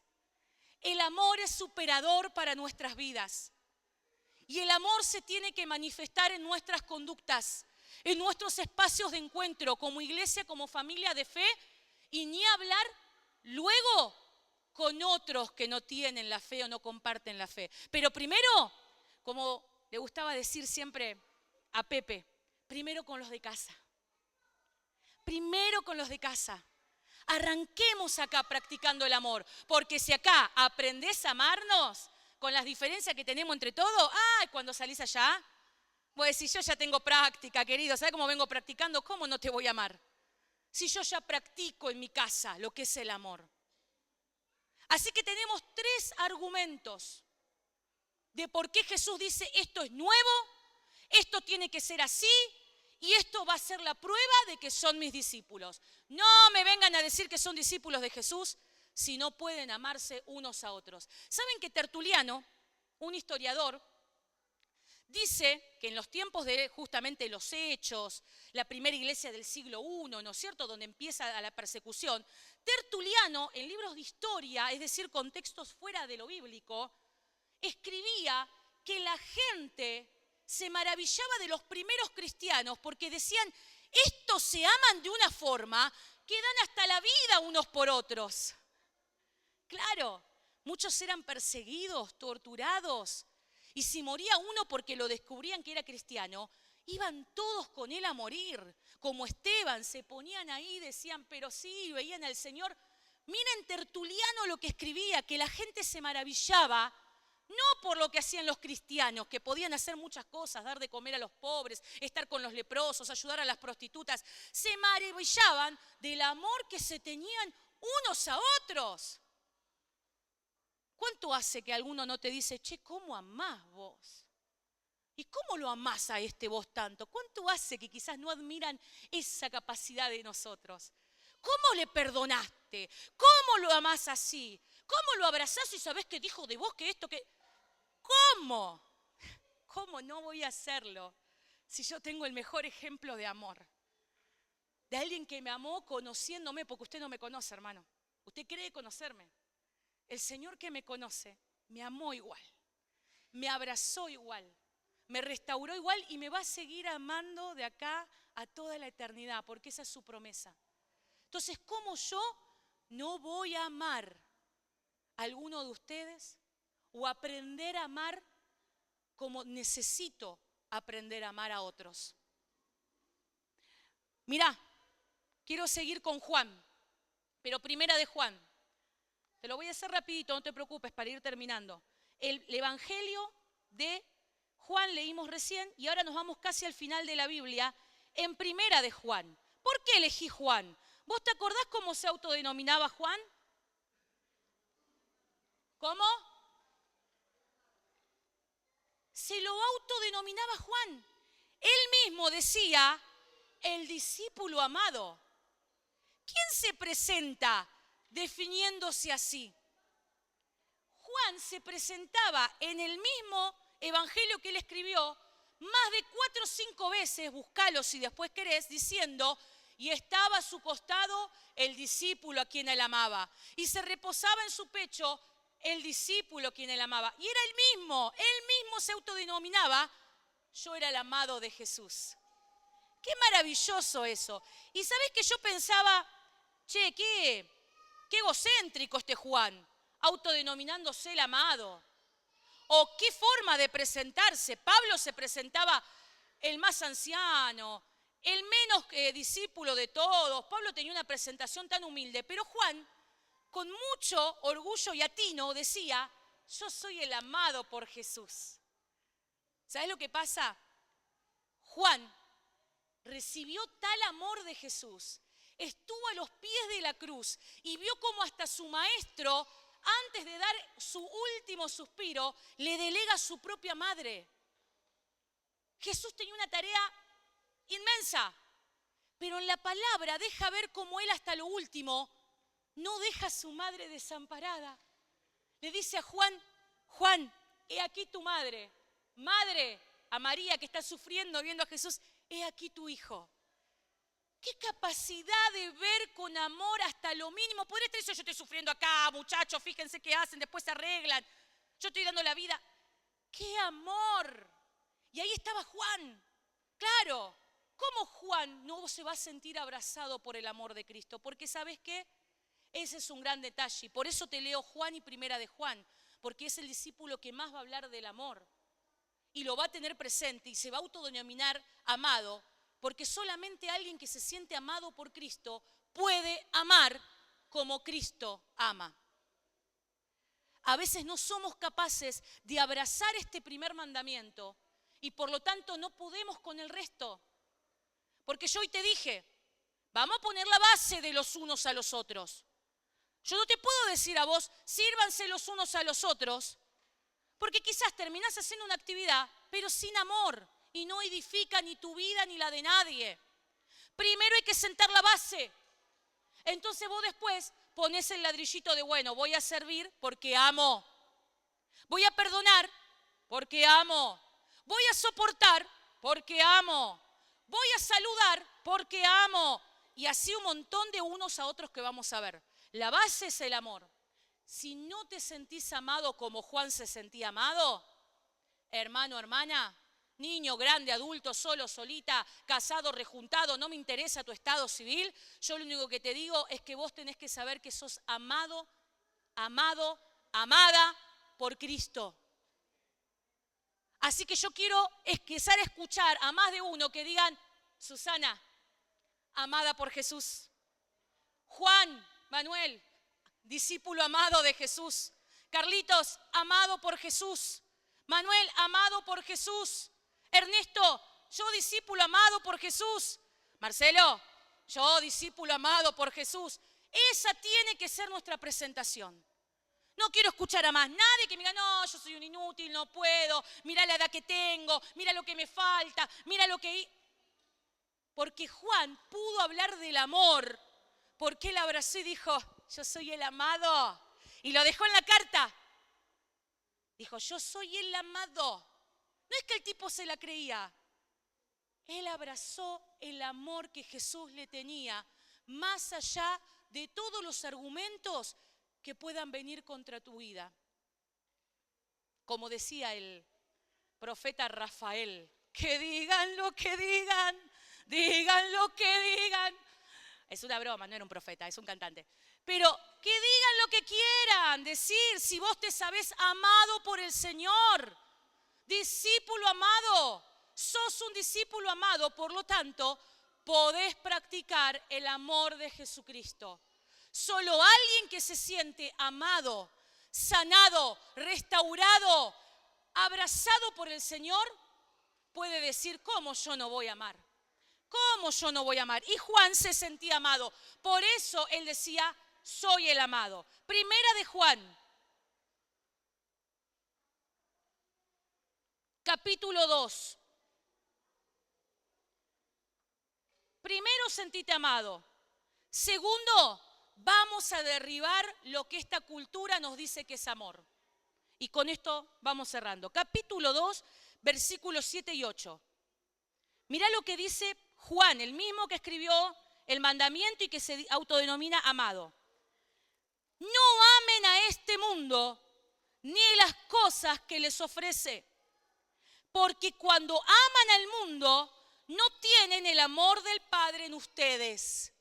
El amor es superador para nuestras vidas. Y el amor se tiene que manifestar en nuestras conductas, en nuestros espacios de encuentro, como iglesia, como familia de fe, y ni hablar luego con otros que no tienen la fe o no comparten la fe. Pero primero, como le gustaba decir siempre a Pepe, primero con los de casa. Primero con los de casa. Arranquemos acá practicando el amor, porque si acá aprendés a amarnos con las diferencias que tenemos entre todos, cuando salís allá, pues si yo ya tengo práctica, querido, ¿sabes cómo vengo practicando? ¿Cómo no te voy a amar? Si yo ya practico en mi casa lo que es el amor. Así que tenemos 3 argumentos de por qué Jesús dice esto es nuevo, esto tiene que ser así y esto va a ser la prueba de que son mis discípulos. No me vengan a decir que son discípulos de Jesús si no pueden amarse unos a otros. ¿Saben que Tertuliano, un historiador, dice que en los tiempos de justamente los Hechos, la primera iglesia del siglo I, ¿no es cierto?, donde empieza la persecución, Tertuliano, en libros de historia, es decir, contextos fuera de lo bíblico, escribía que la gente se maravillaba de los primeros cristianos porque decían, estos se aman de una forma que dan hasta la vida unos por otros. Claro, muchos eran perseguidos, torturados, y si moría uno porque lo descubrían que era cristiano, iban todos con él a morir. Como Esteban, se ponían ahí y decían, pero sí, veían al Señor. Miren Tertuliano lo que escribía, que la gente se maravillaba, no por lo que hacían los cristianos, que podían hacer muchas cosas, dar de comer a los pobres, estar con los leprosos, ayudar a las prostitutas. Se maravillaban del amor que se tenían unos a otros. ¿Cuánto hace que alguno no te dice, che, ¿cómo amás vos? ¿Y cómo lo amás a este vos tanto? ¿Cuánto hace que quizás no admiran esa capacidad de nosotros? ¿Cómo le perdonaste? ¿Cómo lo amás así? ¿Cómo lo abrazás y sabés que dijo de vos que esto, que... ¿Cómo? ¿Cómo no voy a hacerlo si yo tengo el mejor ejemplo de amor? De alguien que me amó conociéndome, porque usted no me conoce, hermano. Usted cree conocerme. El Señor que me conoce me amó igual, me abrazó igual, me restauró igual y me va a seguir amando de acá a toda la eternidad, porque esa es su promesa. Entonces, ¿cómo yo no voy a amar a alguno de ustedes o aprender a amar como necesito aprender a amar a otros? Mirá, quiero seguir con Juan, pero primera de Juan. Te lo voy a hacer rapidito, no te preocupes, para ir terminando. El Evangelio de Juan leímos recién y ahora nos vamos casi al final de la Biblia, en primera de Juan. ¿Por qué elegí Juan? ¿Vos te acordás cómo se autodenominaba Juan? ¿Cómo? Se lo autodenominaba Juan. Él mismo decía, el discípulo amado. ¿Quién se presenta definiéndose así? Juan se presentaba en el mismo evangelio que él escribió más de 4 o 5 veces, buscalo si después querés, diciendo, y estaba a su costado el discípulo a quien él amaba, y se reposaba en su pecho el discípulo a quien él amaba. Y era él mismo se autodenominaba, yo era el amado de Jesús. Qué maravilloso eso. Y ¿sabés que yo pensaba, che, qué egocéntrico este Juan, autodenominándose el amado? O qué forma de presentarse. Pablo se presentaba el más anciano, el menos discípulo de todos. Pablo tenía una presentación tan humilde, pero Juan, con mucho orgullo y atino, decía, yo soy el amado por Jesús. ¿Sabés lo que pasa? Juan recibió tal amor de Jesús, estuvo a los pies de la cruz y vio cómo hasta su maestro, antes de dar su último suspiro, le delega a su propia madre. Jesús tenía una tarea inmensa, pero en la palabra deja ver cómo él hasta lo último no deja a su madre desamparada. Le dice a Juan, Juan, he aquí tu madre. Madre, a María que está sufriendo viendo a Jesús, he aquí tu hijo. Qué capacidad de ver con amor hasta lo mínimo. Podría estar diciendo, yo estoy sufriendo acá, muchachos, fíjense qué hacen, después se arreglan. Yo estoy dando la vida. ¡Qué amor! Y ahí estaba Juan. Claro, ¿cómo Juan no se va a sentir abrazado por el amor de Cristo? Porque ¿sabes qué? Ese es un gran detalle. Por eso te leo Juan y Primera de Juan. Porque es el discípulo que más va a hablar del amor. Y lo va a tener presente y se va a autodenominar amado. Porque solamente alguien que se siente amado por Cristo puede amar como Cristo ama. A veces no somos capaces de abrazar este primer mandamiento y por lo tanto no podemos con el resto. Porque yo hoy te dije, vamos a poner la base de los unos a los otros. Yo no te puedo decir a vos, sírvanse los unos a los otros, porque quizás terminás haciendo una actividad, pero sin amor. Y no edifica ni tu vida ni la de nadie. Primero hay que sentar la base. Entonces vos después ponés el ladrillito de, bueno, voy a servir porque amo. Voy a perdonar porque amo. Voy a soportar porque amo. Voy a saludar porque amo. Y así un montón de unos a otros que vamos a ver. La base es el amor. Si no te sentís amado como Juan se sentía amado, hermano, hermana, niño, grande, adulto, solo, solita, casado, rejuntado, no me interesa tu estado civil. Yo lo único que te digo es que vos tenés que saber que sos amado, amado, amada por Cristo. Así que yo quiero empezar a escuchar a más de uno que digan, Susana, amada por Jesús. Juan, Manuel, discípulo amado de Jesús. Carlitos, amado por Jesús. Manuel, amado por Jesús. Ernesto, yo discípulo amado por Jesús. Marcelo, yo discípulo amado por Jesús. Esa tiene que ser nuestra presentación. No quiero escuchar a más nadie que me diga, no, yo soy un inútil, no puedo. Mira la edad que tengo, mira lo que me falta, mira lo que... Porque Juan pudo hablar del amor, porque él abrazó y dijo, yo soy el amado. Y lo dejó en la carta. Dijo, yo soy el amado. No es que el tipo se la creía. Él abrazó el amor que Jesús le tenía, más allá de todos los argumentos que puedan venir contra tu vida. Como decía el profeta Rafael, que digan lo que digan, digan lo que digan. Es una broma, no era un profeta, es un cantante. Pero que digan lo que quieran decir, si vos te sabés amado por el Señor. Discípulo amado, sos un discípulo amado, por lo tanto, podés practicar el amor de Jesucristo. Solo alguien que se siente amado, sanado, restaurado, abrazado por el Señor, puede decir, ¿cómo yo no voy a amar? ¿Cómo yo no voy a amar? Y Juan se sentía amado, por eso él decía, soy el amado. Primera de Juan, capítulo 2. Primero, sentite amado. Segundo, vamos a derribar lo que esta cultura nos dice que es amor. Y con esto vamos cerrando. Capítulo 2, versículos 7 y 8. Mirá lo que dice Juan, el mismo que escribió el mandamiento y que se autodenomina amado. No amen a este mundo ni las cosas que les ofrece. Porque cuando aman al mundo, no tienen el amor del Padre en ustedes.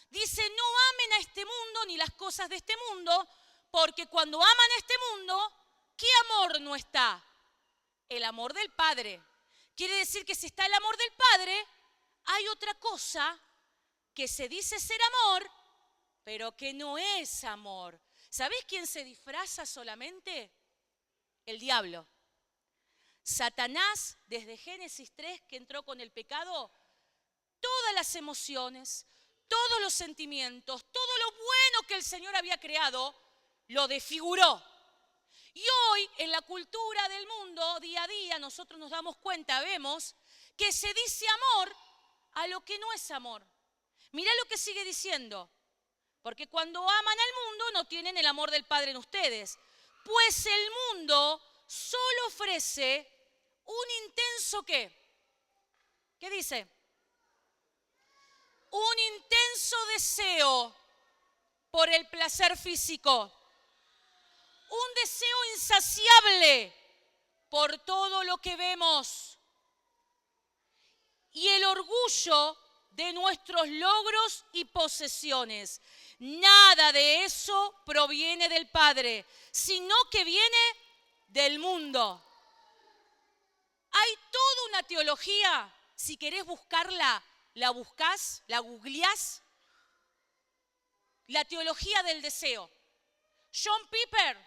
Dice, no amen a este mundo ni las cosas de este mundo, porque cuando aman a este mundo, ¿qué amor no está? El amor del Padre. Quiere decir que si está el amor del Padre, hay otra cosa que se dice ser amor, pero que no es amor. ¿Sabés quién se disfraza solamente? El diablo. Satanás, desde Génesis 3, que entró con el pecado, todas las emociones, todos los sentimientos, todo lo bueno que el Señor había creado, lo desfiguró. Y hoy, en la cultura del mundo, día a día, nosotros nos damos cuenta, vemos, que se dice amor a lo que no es amor. Mirá lo que sigue diciendo. Porque cuando aman al mundo, no tienen el amor del Padre en ustedes. Pues el mundo solo ofrece un intenso ¿qué? ¿Qué dice? Un intenso deseo por el placer físico. Un deseo insaciable por todo lo que vemos. Y el orgullo de nuestros logros y posesiones. Nada de eso proviene del Padre, sino que viene del mundo. Hay toda una teología, si querés buscarla, la buscás, la googleás. La teología del deseo. John Piper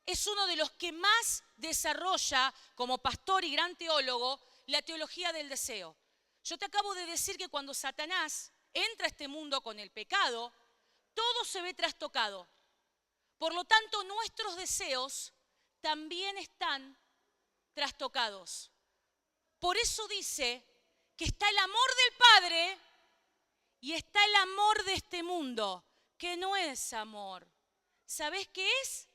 es uno de los que más desarrolla, como pastor y gran teólogo, la teología del deseo. Yo te acabo de decir que cuando Satanás entra a este mundo con el pecado, todo se ve trastocado. Por lo tanto, nuestros deseos también están trastocados. Por eso dice que está el amor del Padre y está el amor de este mundo, que no es amor. ¿Sabés qué es?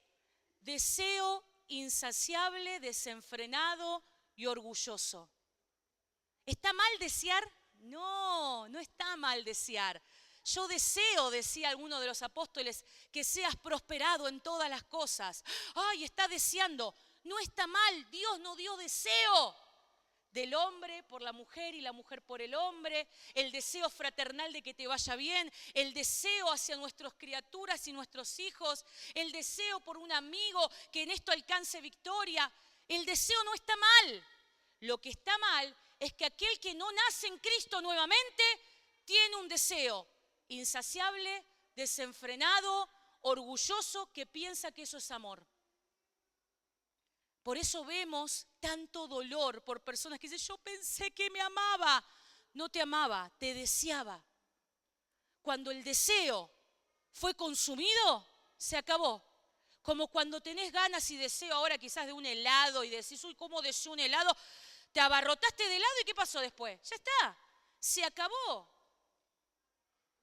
Deseo insaciable, desenfrenado y orgulloso. ¿Está mal desear? No, no está mal desear. Yo deseo, decía alguno de los apóstoles, que seas prosperado en todas las cosas. Ay, está deseando. No está mal, Dios no dio deseo del hombre por la mujer y la mujer por el hombre, el deseo fraternal de que te vaya bien, el deseo hacia nuestras criaturas y nuestros hijos, el deseo por un amigo que en esto alcance victoria. El deseo no está mal. Lo que está mal es que aquel que no nace en Cristo nuevamente tiene un deseo insaciable, desenfrenado, orgulloso, que piensa que eso es amor. Por eso vemos tanto dolor por personas que dicen, yo pensé que me amaba. No te amaba, te deseaba. Cuando el deseo fue consumido, se acabó. Como cuando tenés ganas y deseo ahora quizás de un helado y decís, uy, ¿cómo deseo un helado? Te abarrotaste de helado y ¿qué pasó después? Ya está, se acabó.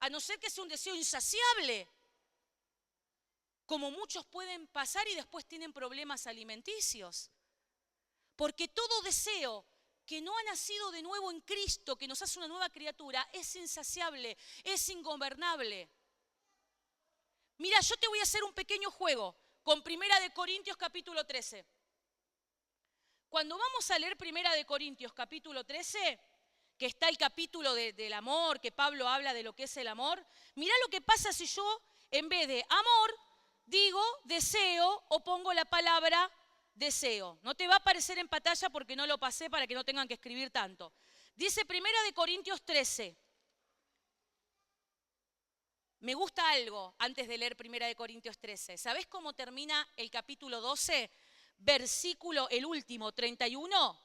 A no ser que sea un deseo insaciable. Como muchos pueden pasar y después tienen problemas alimenticios. Porque todo deseo que no ha nacido de nuevo en Cristo, que nos hace una nueva criatura, es insaciable, es ingobernable. Mira, yo te voy a hacer un pequeño juego con 1 Corintios capítulo 13. Cuando vamos a leer 1 Corintios capítulo 13, que está el capítulo del amor, que Pablo habla de lo que es el amor, mira lo que pasa si yo, en vez de amor, digo deseo o pongo la palabra deseo. No te va a aparecer en pantalla porque no lo pasé para que no tengan que escribir tanto. Dice 1 Corintios 13. Me gusta algo antes de leer 1 Corintios 13. ¿Sabés cómo termina el capítulo 12? Versículo, el último, 31.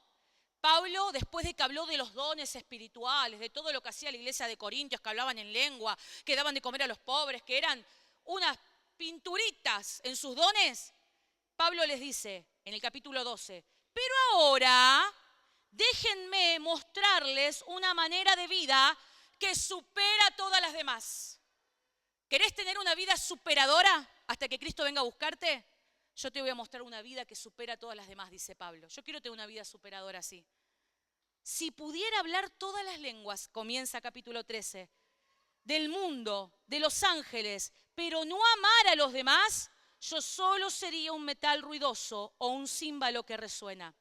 Pablo, después de que habló de los dones espirituales, de todo lo que hacía la iglesia de Corintios, que hablaban en lengua, que daban de comer a los pobres, que eran unas pinturitas en sus dones, Pablo les dice en el capítulo 12, pero ahora déjenme mostrarles una manera de vida que supera todas las demás. ¿Querés tener una vida superadora hasta que Cristo venga a buscarte? Yo te voy a mostrar una vida que supera todas las demás, dice Pablo. Yo quiero tener una vida superadora así. Si pudiera hablar todas las lenguas, comienza capítulo 13, del mundo, de los ángeles, pero no amar a los demás, yo solo sería un metal ruidoso o un címbalo que resuena.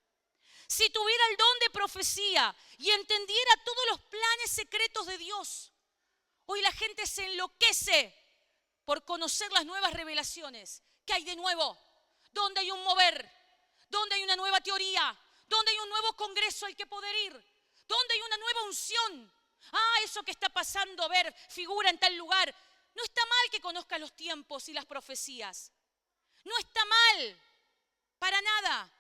Si tuviera el don de profecía y entendiera todos los planes secretos de Dios, hoy la gente se enloquece por conocer las nuevas revelaciones. ¿Qué hay de nuevo? ¿Dónde hay un mover? ¿Dónde hay una nueva teoría? ¿Dónde hay un nuevo congreso al que poder ir? ¿Dónde hay una nueva unción? Ah, eso que está pasando, a ver, figura en tal lugar. No está mal que conozcas los tiempos y las profecías. No está mal, para nada.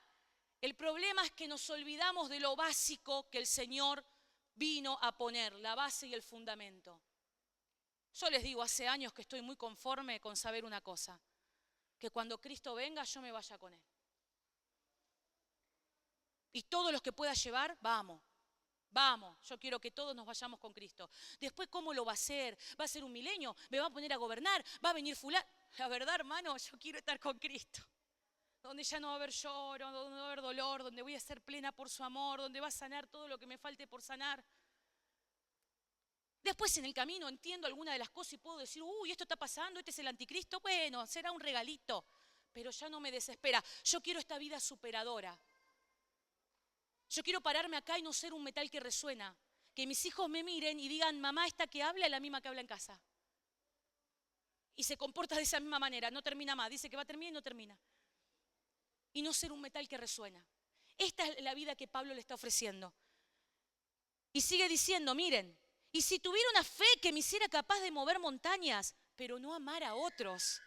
El problema es que nos olvidamos de lo básico que el Señor vino a poner, la base y el fundamento. Yo les digo, hace años que estoy muy conforme con saber una cosa, que cuando Cristo venga yo me vaya con Él. Y todos los que pueda llevar, vamos. Vamos, yo quiero que todos nos vayamos con Cristo. Después, ¿cómo lo va a hacer? ¿Va a ser un milenio? ¿Me va a poner a gobernar? ¿Va a venir fulano? La verdad, hermano, yo quiero estar con Cristo. Donde ya no va a haber lloro, donde no va a haber dolor, donde voy a ser plena por su amor, donde va a sanar todo lo que me falte por sanar. Después en el camino entiendo alguna de las cosas y puedo decir, uy, esto está pasando, este es el anticristo, bueno, será un regalito, pero ya no me desespera. Yo quiero esta vida superadora. Yo quiero pararme acá y no ser un metal que resuena. Que mis hijos me miren y digan, mamá, esta que habla es la misma que habla en casa. Y se comporta de esa misma manera, no termina más, dice que va a terminar y no termina. Y no ser un metal que resuena. Esta es la vida que Pablo le está ofreciendo. Y sigue diciendo, miren, y si tuviera una fe que me hiciera capaz de mover montañas, pero no amar a otros.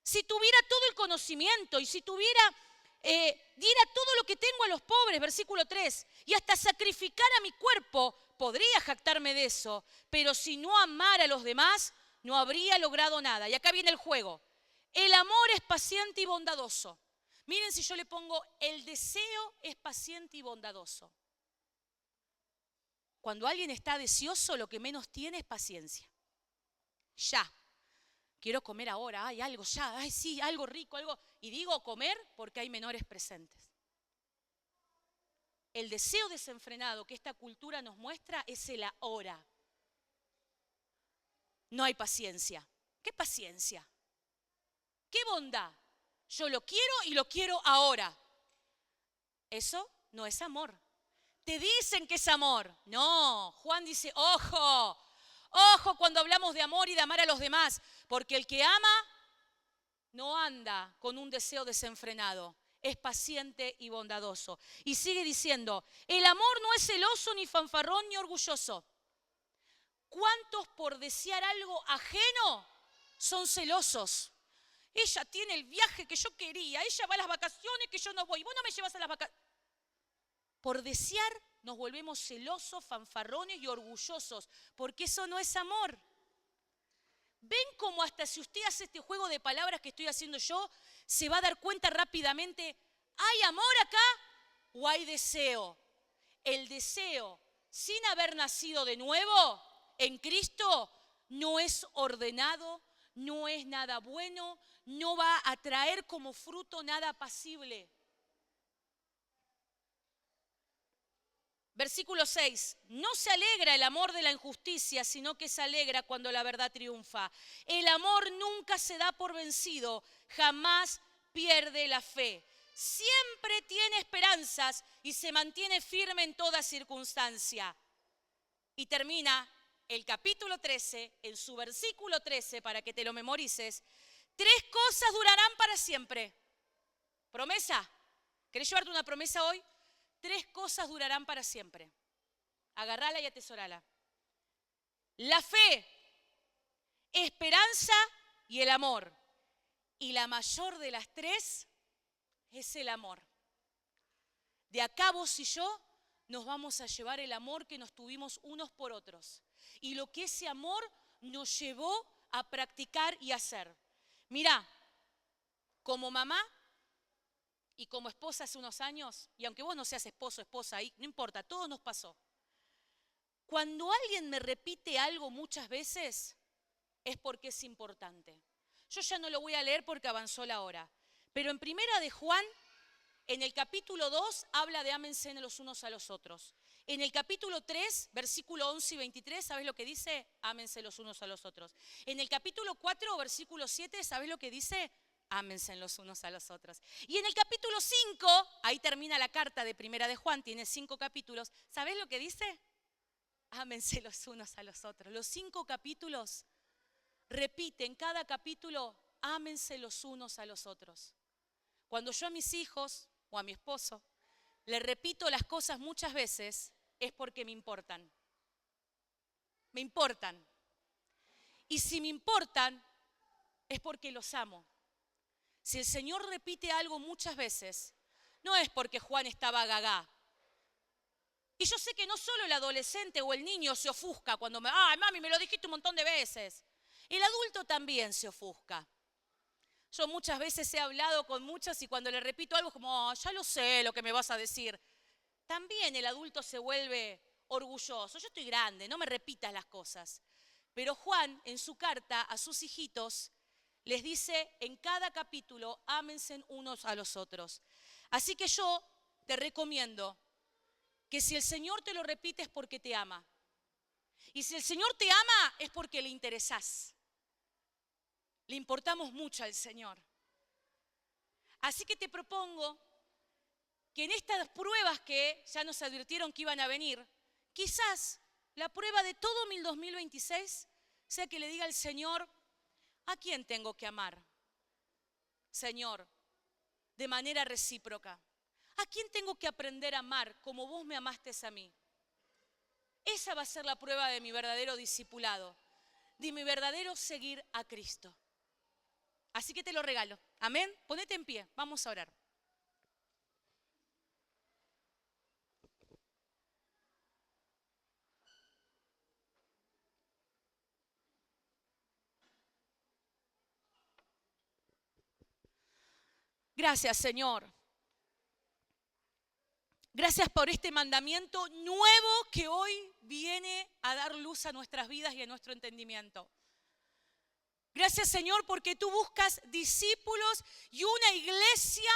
Si tuviera todo el conocimiento y si diera todo lo que tengo a los pobres, versículo 3, y hasta sacrificar a mi cuerpo, podría jactarme de eso, pero si no amara a los demás, no habría logrado nada. Y acá viene el juego. El amor es paciente y bondadoso. Miren si yo le pongo, el deseo es paciente y bondadoso. Cuando alguien está deseoso, lo que menos tiene es paciencia. Ya. Quiero comer ahora, hay algo ya, ay sí, algo rico, algo. Y digo comer porque hay menores presentes. El deseo desenfrenado que esta cultura nos muestra es el ahora. No hay paciencia. ¿Qué paciencia? ¿Qué bondad? Yo lo quiero y lo quiero ahora. Eso no es amor. Te dicen que es amor. No, Juan dice, ojo, ojo cuando hablamos de amor y de amar a los demás, porque el que ama no anda con un deseo desenfrenado, es paciente y bondadoso. Y sigue diciendo, el amor no es celoso, ni fanfarrón, ni orgulloso. ¿Cuántos por desear algo ajeno son celosos? Ella tiene el viaje que yo quería, ella va a las vacaciones que yo no voy, vos no me llevas a las vacaciones. Por desear nos volvemos celosos, fanfarrones y orgullosos, porque eso no es amor. ¿Ven cómo hasta si usted hace este juego de palabras que estoy haciendo yo, se va a dar cuenta rápidamente, ¿hay amor acá o hay deseo? El deseo, sin haber nacido de nuevo en Cristo, no es ordenado, no es nada bueno, no va a traer como fruto nada apacible. Versículo 6, no se alegra el amor de la injusticia, sino que se alegra cuando la verdad triunfa. El amor nunca se da por vencido, jamás pierde la fe. Siempre tiene esperanzas y se mantiene firme en toda circunstancia. Y termina el capítulo 13, en su versículo 13, para que te lo memorices. 3 cosas durarán para siempre. ¿Promesa? ¿Querés llevarte una promesa hoy? 3 cosas durarán para siempre. Agarrala y atesorala. La fe, esperanza y el amor. Y la mayor de las 3 es el amor. De acá vos y yo nos vamos a llevar el amor que nos tuvimos unos por otros. Y lo que ese amor nos llevó a practicar y hacer. Mirá, como mamá y como esposa hace unos años, y aunque vos no seas esposo, esposa, ahí, no importa, todo nos pasó. Cuando alguien me repite algo muchas veces, es porque es importante. Yo ya no lo voy a leer porque avanzó la hora. Pero en Primera de Juan, en el capítulo 2, habla de ámense los unos a los otros. En el capítulo 3, versículo 11 y 23, ¿sabes lo que dice? Ámense los unos a los otros. En el capítulo 4, versículo 7, ¿sabes lo que dice? Ámense los unos a los otros. Y en el capítulo 5, ahí termina la carta de Primera de Juan, tiene 5 capítulos. ¿Sabes lo que dice? Ámense los unos a los otros. Los 5 capítulos repiten, cada capítulo, ámense los unos a los otros. Cuando yo a mis hijos o a mi esposo le repito las cosas muchas veces, es porque me importan. Me importan. Y si me importan, es porque los amo. Si el Señor repite algo muchas veces, no es porque Juan estaba gagá. Y yo sé que no solo el adolescente o el niño se ofusca cuando ay, mami, me lo dijiste un montón de veces. El adulto también se ofusca. Yo muchas veces he hablado con muchas y cuando le repito algo es como, ya lo sé lo que me vas a decir. También el adulto se vuelve orgulloso. Yo estoy grande, no me repitas las cosas. Pero Juan, en su carta a sus hijitos, les dice en cada capítulo, ámense unos a los otros. Así que yo te recomiendo que si el Señor te lo repite es porque te ama. Y si el Señor te ama es porque le interesás. Le importamos mucho al Señor. Así que te propongo que en estas pruebas que ya nos advirtieron que iban a venir, quizás la prueba de todo 2026 sea que le diga al Señor, ¿a quién tengo que amar? Señor, de manera recíproca. ¿A quién tengo que aprender a amar como vos me amaste a mí? Esa va a ser la prueba de mi verdadero discipulado, de mi verdadero seguir a Cristo. Así que te lo regalo. Amén. Ponete en pie. Vamos a orar. Gracias, Señor. Gracias por este mandamiento nuevo que hoy viene a dar luz a nuestras vidas y a nuestro entendimiento. Gracias, Señor, porque tú buscas discípulos y una iglesia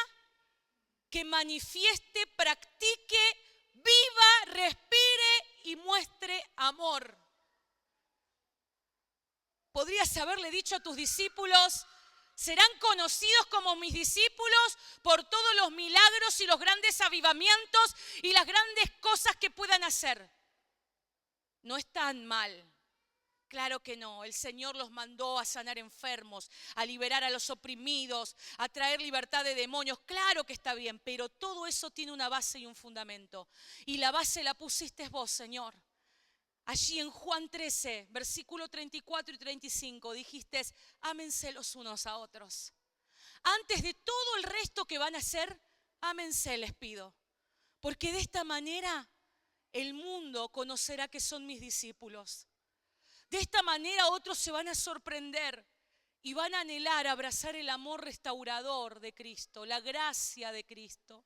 que manifieste, practique, viva, respire y muestre amor. Podrías haberle dicho a tus discípulos, serán conocidos como mis discípulos por todos los milagros y los grandes avivamientos y las grandes cosas que puedan hacer. No es tan mal. Claro que no, el Señor los mandó a sanar enfermos, a liberar a los oprimidos, a traer libertad de demonios. Claro que está bien, pero todo eso tiene una base y un fundamento. Y la base la pusiste vos, Señor. Allí en Juan 13, versículo 34 y 35, dijiste, ámense los unos a otros. Antes de todo el resto que van a hacer, ámense, les pido. Porque de esta manera el mundo conocerá que son mis discípulos. De esta manera otros se van a sorprender y van a anhelar abrazar el amor restaurador de Cristo, la gracia de Cristo.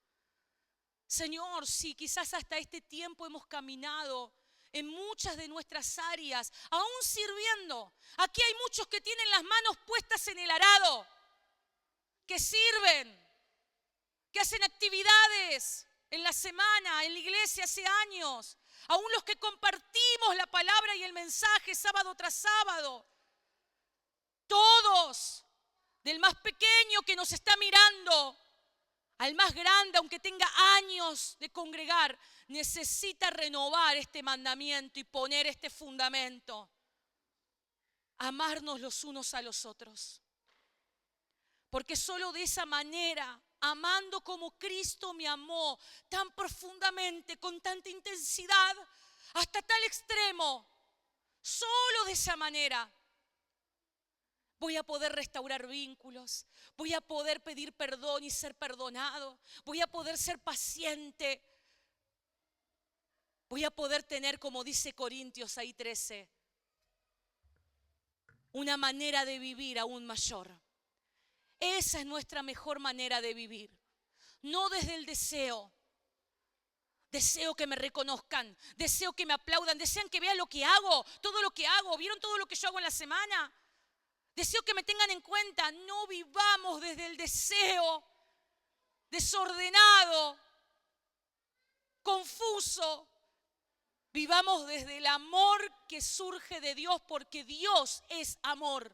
Señor, si quizás hasta este tiempo hemos caminado en muchas de nuestras áreas, aún sirviendo. Aquí hay muchos que tienen las manos puestas en el arado, que sirven, que hacen actividades en la semana, en la iglesia hace años. Aún los que compartimos la palabra y el mensaje sábado tras sábado. Todos, del más pequeño que nos está mirando al más grande, aunque tenga años de congregar, necesita renovar este mandamiento y poner este fundamento. Amarnos los unos a los otros. Porque solo de esa manera, amando como Cristo me amó, tan profundamente, con tanta intensidad, hasta tal extremo, solo de esa manera, voy a poder restaurar vínculos, voy a poder pedir perdón y ser perdonado, voy a poder ser paciente, voy a poder tener, como dice Corintios ahí 13, una manera de vivir aún mayor. Esa es nuestra mejor manera de vivir. No desde el deseo. Deseo que me reconozcan, deseo que me aplaudan, desean que vean lo que hago, todo lo que hago. ¿Vieron todo lo que yo hago en la semana? Deseo que me tengan en cuenta. No vivamos desde el deseo desordenado, confuso. Vivamos desde el amor que surge de Dios, porque Dios es amor.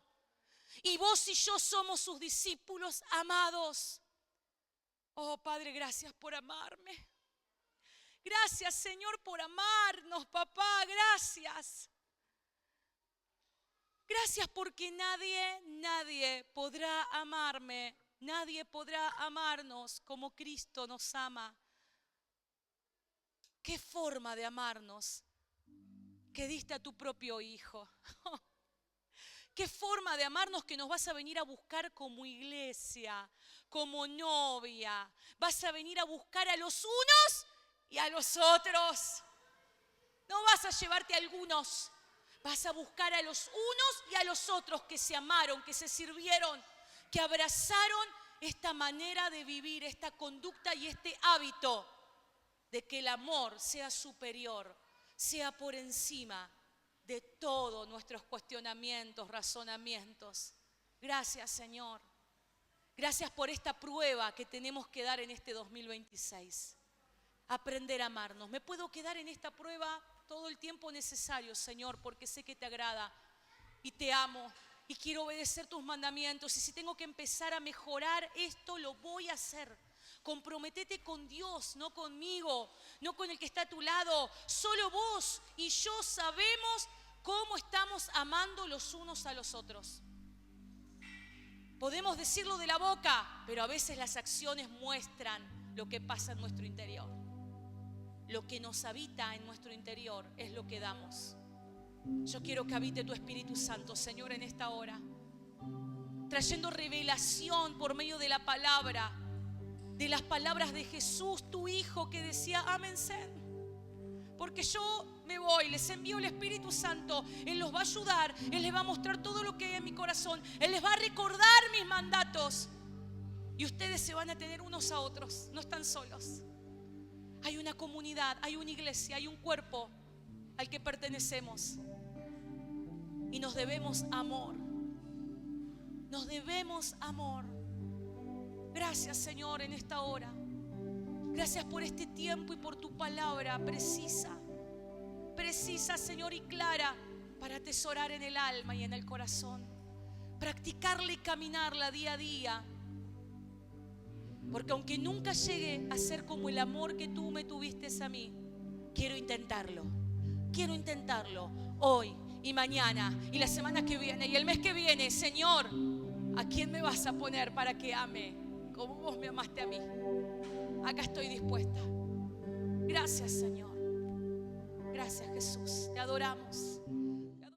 Y vos y yo somos sus discípulos amados. Oh, Padre, gracias por amarme. Gracias, Señor, por amarnos, papá, gracias. Gracias porque nadie podrá amarme, nadie podrá amarnos como Cristo nos ama. ¿Qué forma de amarnos? Que diste a tu propio Hijo. Qué forma de amarnos que nos vas a venir a buscar como iglesia, como novia. Vas a venir a buscar a los unos y a los otros. No vas a llevarte a algunos. Vas a buscar a los unos y a los otros que se amaron, que se sirvieron, que abrazaron esta manera de vivir, esta conducta y este hábito de que el amor sea superior, sea por encima de todos nuestros cuestionamientos, razonamientos. Gracias, Señor. Gracias por esta prueba que tenemos que dar en este 2026. Aprender a amarnos. ¿Me puedo quedar en esta prueba todo el tiempo necesario, Señor? Porque sé que te agrada y te amo y quiero obedecer tus mandamientos. Y si tengo que empezar a mejorar esto, lo voy a hacer. Comprométete con Dios, no conmigo, no con el que está a tu lado. Solo vos y yo sabemos cómo estamos amando los unos a los otros. Podemos decirlo de la boca, pero a veces las acciones muestran lo que pasa en nuestro interior. Lo que nos habita en nuestro interior es lo que damos. Yo quiero que habite tu Espíritu Santo, Señor, en esta hora, trayendo revelación por medio de la palabra, de las palabras de Jesús, tu Hijo, que decía: ámense, porque yo me voy, les envío el Espíritu Santo. Él los va a ayudar, Él les va a mostrar todo lo que hay en mi corazón, Él les va a recordar mis mandatos y ustedes se van a tener unos a otros, no están solos. Hay una comunidad, hay una iglesia, hay un cuerpo al que pertenecemos y nos debemos amor. Nos debemos amor. Gracias, Señor, en esta hora. Gracias por este tiempo y por tu palabra precisa, Señor, y clara, para atesorar en el alma y en el corazón, practicarla y caminarla día a día. Porque aunque nunca llegue a ser como el amor que tú me tuviste a mí, quiero intentarlo. Quiero intentarlo hoy y mañana y la semana que viene y el mes que viene. Señor, ¿a quién me vas a poner para que ame como vos me amaste a mí? Acá estoy dispuesta. Gracias, Señor. Gracias, Jesús. Te adoramos.